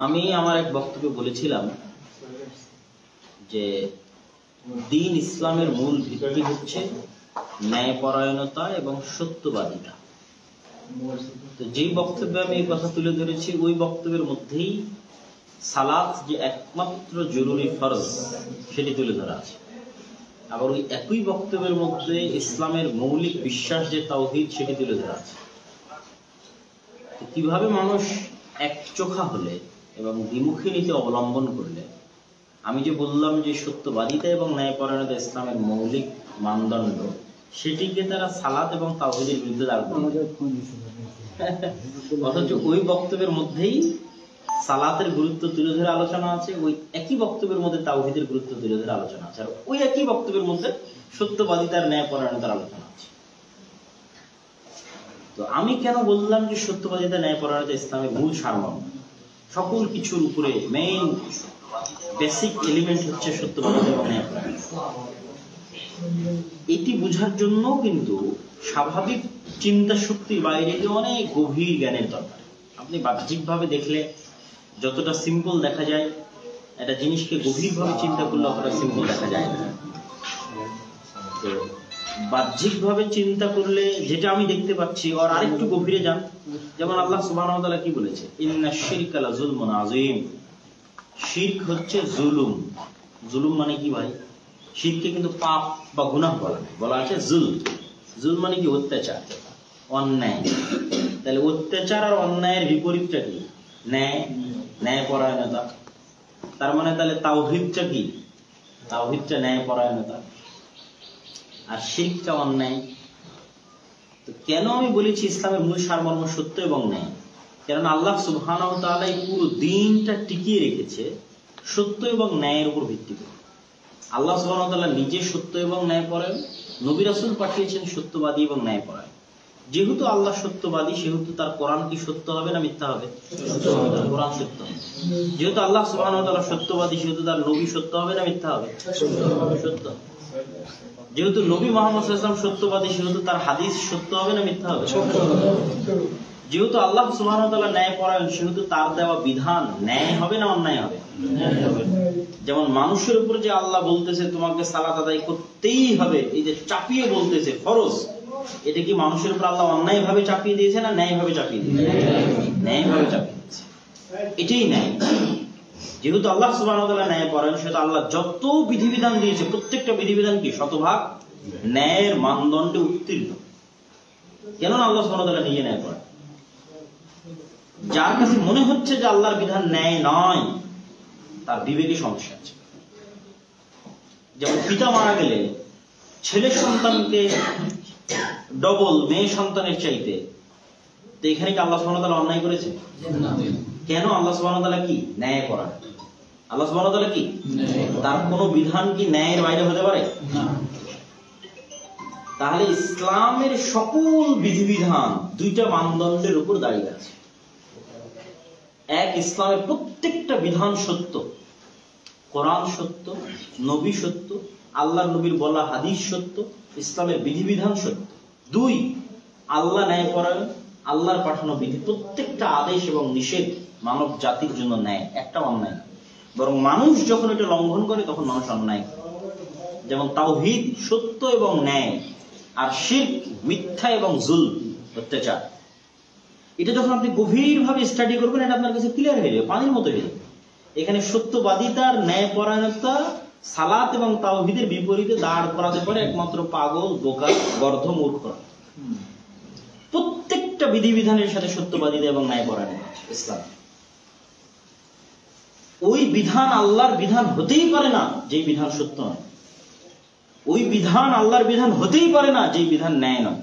আমি আমার এক বক্তব্যে বলেছিলাম যে দ্বীন ইসলামের মূল ভিত্তি হচ্ছে ন্যায়পরায়ণতা এবং সত্যবাদিতা। তো যেই বক্তব্যে আমি এই কথা তুলে ধরেছি ওই বক্তব্যের মধ্যেই সালাত যে একমাত্র জরুরি ফরজ সেটি তুলে ধরা আছে। আবার ওই একই বক্তব্যের মধ্যে ইসলামের মৌলিক বিশ্বাস যে তাওহীদ সেটি তুলে ধরা আছে। কিভাবে মানুষ একচোখা হলে এবং দ্বিমুখী নীতি অবলম্বন করলে, আমি যে বললাম যে সত্যবাদিতা এবং ন্যায়পরায়ণতা ইসলামের মৌলিক মানদণ্ড, সেটিকে তারা সালাত এবং তাওহীদের বিরুদ্ধে দাঁড় করে। অথচ ওই বক্তব্যের মধ্যেই সালাতের গুরুত্ব তুলে ধরে আলোচনা আছে, ওই একই বক্তব্যের মধ্যে তাওহীদের গুরুত্ব তুলে ধরে আলোচনা আছে, আর ওই একই বক্তব্যের মধ্যে সত্যবাদিতার ন্যায়পরায়ণতার আলোচনা আছে। তো আমি কেন বললাম যে সত্যবাদিতা ন্যায়পরায়ণতা ইসলামের মূল সারমর্ম, সকল কিছুর উপরে মেইন বেসিক এলিমেন্ট হচ্ছে সত্যবাদিতা এবং ন্যায়পরায়ণতা। এটি বোঝার জন্য কিন্তু স্বাভাবিক চিন্তা শক্তির বাইরে অনেক গভীর জ্ঞানের দরকার। আপনি বাহ্যিকভাবে দেখলে যতটা সিম্পল দেখা যায়, একটা জিনিসকে গভীরভাবে চিন্তা করলে অতটা সিম্পল দেখা যায় না। তো বাহ্যিকভাবে চিন্তা করলে যেটা আমি দেখতে পাচ্ছি আর আরেকটু গভীরে যান, যেমন আল্লাহ সুবহানাহু ওয়া তাআলা কি বলেছে, ইন্নাশ শিরকা লাযুলমুন আযীম। শিরক হচ্ছে জুলুম। জুলুম মানে কি ভাই? শিরকে কিন্তু পাপ বা গুনাহ বলা আছে জুল। জুল মানে কি? অত্যাচার, অন্যায়। তাহলে অত্যাচার আর অন্যায়ের বিপরীতটা কি? ন্যায়, ন্যায়পরায়ণতা। তার মানে তাহলে তাওহীদটা কি? তাওহীদটা ন্যায়পরায়ণতা, আর শিরকটা অন্যায়। তো কেন আমি বলেছি ইসলামের মূল সারমর্ম সত্য এবং ন্যায়? কারণ আল্লাহ সুবহানাহু ওয়া তাআলা এই পুরো দ্বীনটা টিকিয়ে রেখেছে সত্য এবং ন্যায়ের উপর ভিত্তি করে। আল্লাহ সুবহানাহু ওয়া তাআলা নিজে সত্য এবং ন্যায়পরায়ণ, নবী রাসূল পাঠিয়েছেন সত্যবাদী এবং ন্যায়পরায়ণ। যেহেতু আল্লাহ সত্যবাদী, সেহেতু তার কোরআন কি সত্য হবে না মিথ্যা হবে? কোরআন সত্য। যেহেতু আল্লাহ সুবহানাহু ওয়া তাআলা সত্যবাদী, সেহেতু তার নবী সত্য হবে না মিথ্যা হবে? সত্য। যেহেতু নবী মুহাম্মদ সাল্লাল্লাহু আলাইহি ওয়াসাল্লাম সত্যবাদী, সেহেতু তার হাদিস সত্য হবে না মিথ্যা হবে? যেহেতু আল্লাহ সুবহানাহু ওয়া তাআলা ন্যায়পরায়ণ, সেহেতু তার দেওয়া বিধান ন্যায় হবে না অন্যায় হবে? যেমন মানুষের উপর যে আল্লাহ বলতেছে তোমাকে সালাত আদায় করতেই হবে, এই যে চাপিয়ে বলতেছে ফরজ, এটা কি মানুষের উপর আল্লাহ অন্যায় ভাবে চাপিয়ে দিয়েছে না ন্যায় ভাবে চাপিয়ে দিয়েছে? ন্যায় ভাবে চাপিয়ে দিয়েছে। এটাই ন্যায়। যেহেতু আল্লাহ সুবহানাহু ওয়া তাআলা ন্যায়পরায়ণ, সেহেতু আল্লাহ যত বিধিবিধান দিয়েছে প্রত্যেকটা বিধিবিধান কি শতভাগ ন্যায়ের মানদণ্ডে উত্তীর্ণ। কেন আল্লাহ সুবহানাহু ওয়া তাআলা নিজে ন্যায়পরায়ণ? যার কাছে মনে হচ্ছে যে আল্লাহর বিধান ন্যায় নয়, তার বিবেকে সমস্যা আছে। যেমন পিতা মারা গেলে ছেলে সন্তানকে ডবল মেয়ে সন্তানের চাইতে, তো এখানে কি আল্লাহ সুবহানাহু ওয়া তাআলা অন্যায় করেছে? কেন? আল্লাহ সুবহানাহু ওয়া তাআলা কি ন্যায়পরায়ণ। আল্লাহ সুবহানাহু ওয়া তাআলা কি, তার কোন বিধান কি ন্যায়ের বাইরে হতে পারে? তাহলে ইসলামের সকল বিধিবিধান দুইটা মানদণ্ডের উপর দাঁড়িয়ে আছে। এক, ইসলামের প্রত্যেকটা বিধান সত্য, কোরআন সত্য, নবী সত্য, আল্লাহর নবীর বলা হাদিস সত্য, ইসলামের বিধিবিধান সত্য। দুই, আল্লাহ ন্যায়পরায়ণ, আল্লাহর পাঠানো বিধি প্রত্যেকটা আদেশ এবং নিষেধ মানব জাতির জন্য ন্যায়, একটা অন্যায়। বরং মানুষ যখন এটা লঙ্ঘন করে তখন মানুষ অন্যায় করে। যেমন তাওহীদ সত্য এবং ন্যায়, আর শিরক মিথ্যা এবং জুলম, অত্যাচার। এটা যখন আপনি গভীরভাবে স্টাডি করবেন, এটা আপনার কাছে ক্লিয়ার হয়ে যাবে, পানির মতো হয়ে যাবে। এখানে সত্যবাদিতার ন্যায়পরায়ণতা সালাত এবং তাওহীদের বিপরীতে দাঁড় করাতে পারে একমাত্র পাগল, বোকা, গর্ধ, মূর্খ। প্রত্যেকটা বিধিবিধানের সাথে সত্যবাদিতা এবং ন্যায়পরায়ণতা ইসলাম। ওই বিধান আল্লাহর বিধান হতেই পারে না যেই বিধান সত্য নয়। ওই বিধান আল্লাহর বিধান হতেই পারে না যেই বিধান ন্যায় নয়।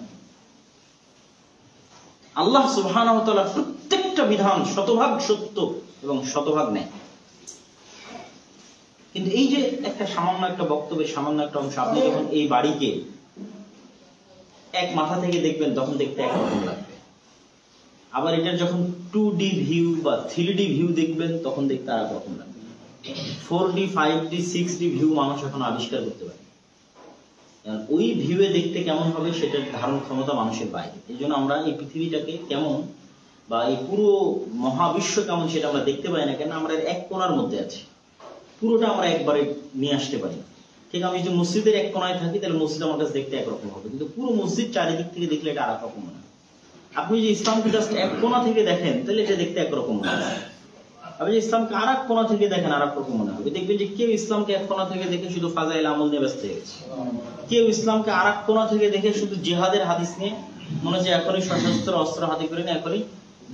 আল্লাহ সুবহানাহু ওয়া তাআলা প্রত্যেকটা বিধান শতভাগ সত্য এবং শতভাগ ন্যায়। কিন্তু এই যে একটা সামান্য একটা বক্তব্যের সামান্য একটা অংশ, আপনি যখন এই বাড়িকে এক মাথা থেকে দেখবেন তখন দেখতে একরকম লাগবে। আবার এটার যখন 2D ভিউ বা 3D ভিউ দেখবেন তখন দেখতে আর একরকম লাগবে। 4D, 5D, 6D ভিউ মানুষ এখন আবিষ্কার করতে পারে। ওই ভিউয়ে দেখতে কেমন হবে সেটার ধারণ ক্ষমতা মানুষের বাইরে। এই জন্য আমরা এই পৃথিবীটাকে কেমন বা এই পুরো মহাবিশ্ব কেমন সেটা আমরা দেখতে পাই না কেন, আমরা এক কোণার মধ্যে আছি, পুরোটা আমরা একবারে নিয়ে আসতে পারি। ঠিক আমি যদি মসজিদের এক কোণায় থাকি তাহলে মসজিদ আমার কাছে দেখতে একরকম হবে, কিন্তু পুরো মসজিদ চারিদিক থেকে দেখলে এটা আর এক রকম মনে হয়। আপনি যদি ইসলামকে জাস্ট এক কোণা থেকে দেখেন তাহলে এটা দেখতে একরকম মনে হয়, আপনি যদি ইসলামকে আর এক কোণা থেকে দেখেন আর এক রকম মনে হবে। দেখবেন যে কেউ ইসলামকে এক কোণা থেকে দেখে শুধু ফাজাইল আমল নিয়ে ব্যস্ত হয়ে গেছে, কেউ ইসলামকে আর এক কোণা থেকে দেখে শুধু জিহাদের হাদিস নিয়ে মনে হচ্ছে এখনই সশস্ত্র অস্ত্র হাতে করে নিয়ে এখনই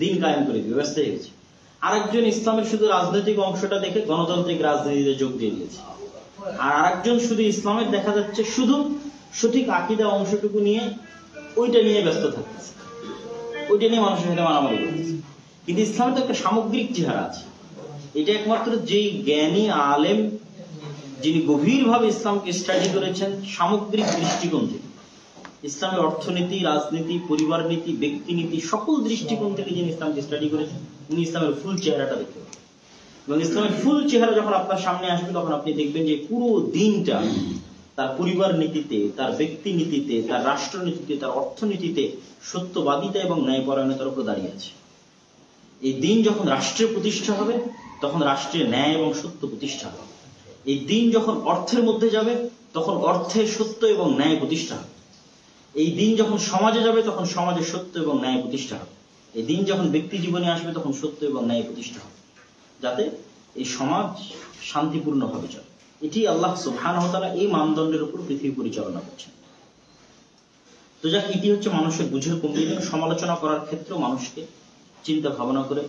দিন কায়েম করে দিবে, ব্যস্ত হয়ে গেছে। আরেকজন ইসলামের শুধু রাজনৈতিক অংশটা দেখে গণতান্ত্রিক রাজনীতিতে যোগ দিয়ে দিয়েছে, আর আরেকজন শুধু ইসলামের দেখা যাচ্ছে শুধু সঠিক আকীদা অংশটুকু নিয়ে ওইটা নিয়ে ব্যস্ত থাকতেছে, ওইটা নিয়ে মানুষের সাথে মারামারি করতেছে। কিন্তু ইসলামের তো একটা সামগ্রিক চেহারা আছে, এটা একমাত্র যেই জ্ঞানী আলেম যিনি গভীরভাবে ইসলামকে স্টাডি করেছেন সামগ্রিক দৃষ্টিকোণ থেকে, ইসলামের অর্থনীতি, রাজনীতি, পরিবার নীতি, ব্যক্তি নীতি সকল দৃষ্টিকোণ থেকে যিনি ইসলামকে স্টাডি করেছেন উনি ইসলামের ফুল চেহারাটা দেখতে পাবেন। এবং ইসলামের ফুল চেহারা যখন আপনার সামনে আসবে তখন আপনি দেখবেন যে পুরো দিনটা তার পরিবার নীতিতে, তার ব্যক্তি নীতিতে, তার রাষ্ট্রনীতিতে, তার অর্থনীতিতে সত্যবাদিতা এবং ন্যায়পরায়ণতার উপর দাঁড়িয়ে আছে। এই দিন যখন রাষ্ট্রের প্রতিষ্ঠা হবে তখন রাষ্ট্রের ন্যায় এবং সত্য প্রতিষ্ঠা হবে। এই দিন যখন অর্থের মধ্যে যাবে তখন অর্থের সত্য এবং ন্যায় প্রতিষ্ঠা হবে। এই দিন যখন সমাজে যাবে তখন সমাজের সত্য এবং ন্যায় প্রতিষ্ঠা হবে। এই দিন যখন ব্যক্তি জীবনে আসবে তখন সত্য এবং ন্যায় প্রতিষ্ঠা হবে, যাতে এই সমাজ শান্তিপূর্ণভাবে চলে। এটি আল্লাহ সুবহানাহু ওয়া তাআলা এই মানদণ্ডের উপর পৃথিবী পরিচালনা করছেন। তো যাক, এটি হচ্ছে মানুষের বুঝের কমতি। সমালোচনা করার ক্ষেত্রে মানুষকে চিন্তা ভাবনা করে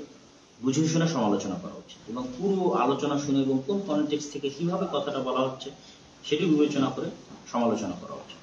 বুঝে শুনে সমালোচনা করা উচিত, এবং পুরো আলোচনা শুনে এবং কোন কনটেক্সট থেকে কিভাবে কথাটা বলা হচ্ছে সেটি বিবেচনা করে সমালোচনা করা উচিত।